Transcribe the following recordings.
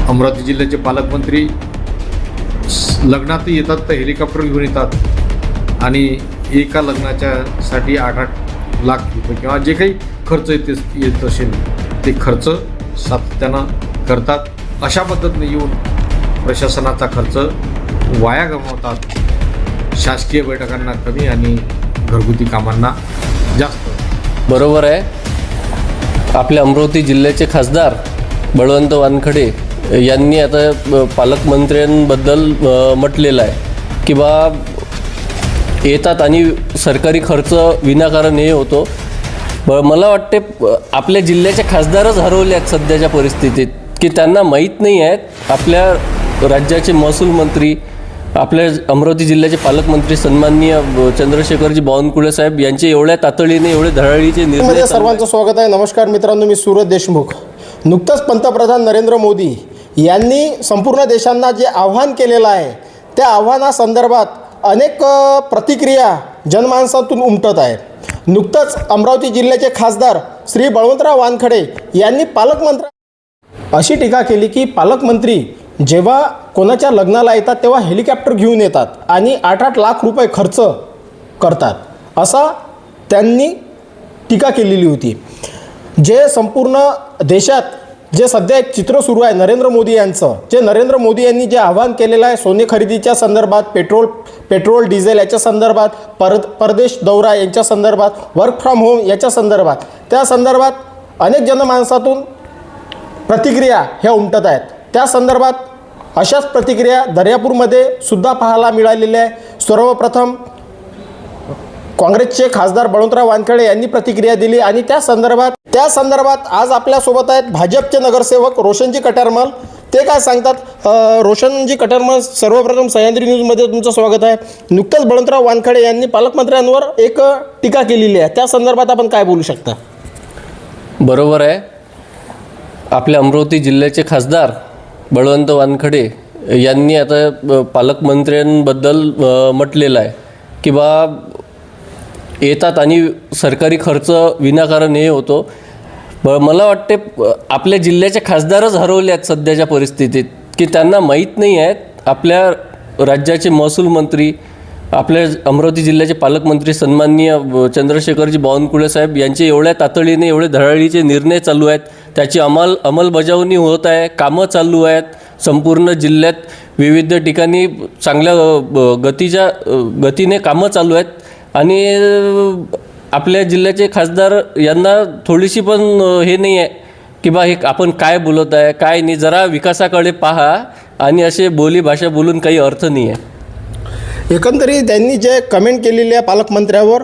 अमरावती जिल्ह्याचे पालकमंत्री लग्नातही येतात तर हेलिकॉप्टर घेऊन येतात आणि एका लग्नाच्यासाठी 8-8 लाख रुपये किंवा जे काही खर्च येत असेल ते खर्च सातत्यानं करतात. अशा पद्धतीने येऊन प्रशासनाचा खर्च वाया गमावतात. शासकीय बैठकांना कमी आणि घरगुती कामांना जास्त. बरोबर आहे. आपल्या अमरावती जिल्ह्याचे खासदार बळवंत वानखडे यांनी आता पालकमंत्र्यांबद्दल म्हटलेलं आहे की बा येतात आणि सरकारी खर्च विनाकारण हे होतो. मला वाटते आपल्या जिल्ह्याचे खासदारच हरवले आहेत सध्याच्या परिस्थितीत, की त्यांना माहीत नाही आहेत आपल्या राज्याचे महसूल मंत्री, आपल्या अमरावती जिल्ह्याचे पालकमंत्री सन्माननीय चंद्रशेखरजी बावनकुळे साहेब यांचे एवढ्या तातडीने एवढे धडाडीचे निर्णय. सर्वांचं स्वागत आहे. नमस्कार मित्रांनो, मी सूरज देशमुख. नुकतंच पंतप्रधान नरेंद्र मोदी यांनी संपूर्ण देशांना जे आव्हान केलेलं आहे त्या आव्हानासंदर्भात अनेक प्रतिक्रिया जनमानसातून उमटत आहेत. नुकतंच अमरावती जिल्ह्याचे खासदार श्री बळवंतराव वानखडे यांनी पालकमंत्री अशी टीका केली की पालकमंत्री जेव्हा कोणाच्या लग्नाला येतात तेव्हा हेलिकॉप्टर घेऊन येतात आणि 8-8 लाख रुपये खर्च करतात, असा त्यांनी टीका केलेली होती. जे संपूर्ण देशात जे सध्या एक चित्र सुरू आहे नरेंद्र मोदी यांचं, जे नरेंद्र मोदी यांनी जे आवाहन केलेलं आहे सोने खरेदीच्या संदर्भात, पेट्रोल डिझेल याच्या संदर्भात, परदेश दौरा यांच्या संदर्भात, वर्क फ्रॉम होम याच्या संदर्भात, त्या संदर्भात अनेक जनमानसातून प्रतिक्रिया ह्या उमटत आहेत. त्या संदर्भात अशाच प्रतिक्रिया दर्यापूरमध्ये सुद्धा पाहायला मिळालेल्या आहे. सर्वप्रथम काँग्रेसचे खासदार बळवंतराव वानखडे यांनी प्रतिक्रिया दिली आणि त्या संदर्भात आज आपल्यासोबत आहेत भाजपचे नगरसेवक रोशनजी कटारमल. ते काय सांगतात? रोशनजी कटारमल, सर्वप्रथम सह्याद्री न्यूजमध्ये तुमचं स्वागत आहे. नुकतंच बळवंतराव वानखडे यांनी पालकमंत्र्यांवर एक टीका केलेली आहे, त्या संदर्भात आपण काय बोलू शकता? बरोबर आहे. आपल्या अमरावती जिल्ह्याचे खासदार बळवंत वानखडे यांनी आता पालकमंत्र्यांबद्दल म्हटलेलं आहे की बा येतात आणि सरकारी खर्च विनाकारण हे होतो. मला वाटते आपल्या जिल्ह्याचे खासदारच हरवले आहेत सध्याच्या परिस्थितीत, की त्यांना माहीत नाही आहेत आपल्या राज्याचे महसूल मंत्री, आपल्या अमरावती जिल्ह्याचे पालकमंत्री सन्माननीय चंद्रशेखरजी बावनकुळे साहेब यांचे एवढ्या तातडीने एवढे धडाडीचे निर्णय चालू आहेत, त्याची अंमलबजावणी होत आहे, कामं चालू आहेत. संपूर्ण जिल्ह्यात विविध ठिकाणी चांगल्या गतीने कामं चालू आहेत आणि आपल्या जिल्ह्याचे खासदार यांना थोडीशी पण हे नाही आहे की बा हे आपण काय बोलत आहे काय नाही. जरा विकासाकडे पहा आणि असे बोलीभाषा बोलून काही अर्थ नाही आहे. एकंदरीत त्यांनी जे कमेंट केलेली आहे पालकमंत्र्यावर,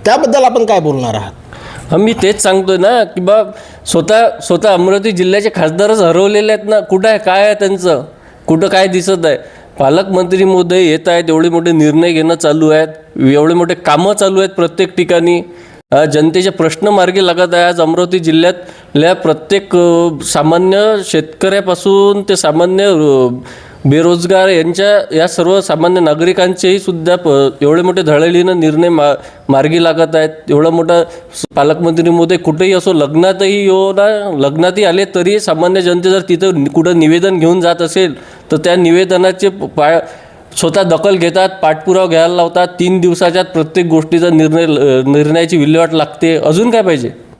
त्याबद्दल आपण काय बोलणार आहात? मी तेच सांगतोय ना की बा स्वतः अमरावती जिल्ह्याचे खासदारच हरवलेले आहेत ना. कुठं आहे, काय आहे त्यांचं, कुठं काय दिसत आहे? पालकमंत्री महोदय येत आहेत, एवढे मोठे निर्णय घेणं चालू आहेत, एवढे मोठे कामं चालू आहेत प्रत्येक ठिकाणी, जनतेचे प्रश्न मार्गी लागत आहे. आज अमरावती जिल्ह्यातल्या प्रत्येक सामान्य शेतकऱ्यापासून ते सामान्य बेरोजगार या सर्व सामान्य नागरिकांचेही सुद्धा एवढे मोठे धडाडीनं निर्णय मार्गी लागत आहेत. एवढा मोठा पालकमंत्री महोदय कुठेही असो, लग्नातही आले तरी सामान्य जनते जर तिथं कुठं निवेदन घेऊन जात असेल तर त्या निवेदनाचे स्वतः दखल घेतात, पाठपुरावा घ्यायला लावतात. 3 दिवसाच्यात प्रत्येक गोष्टीचा निर्णयाची विल्हेवाट लागते. अजून काय पाहिजे?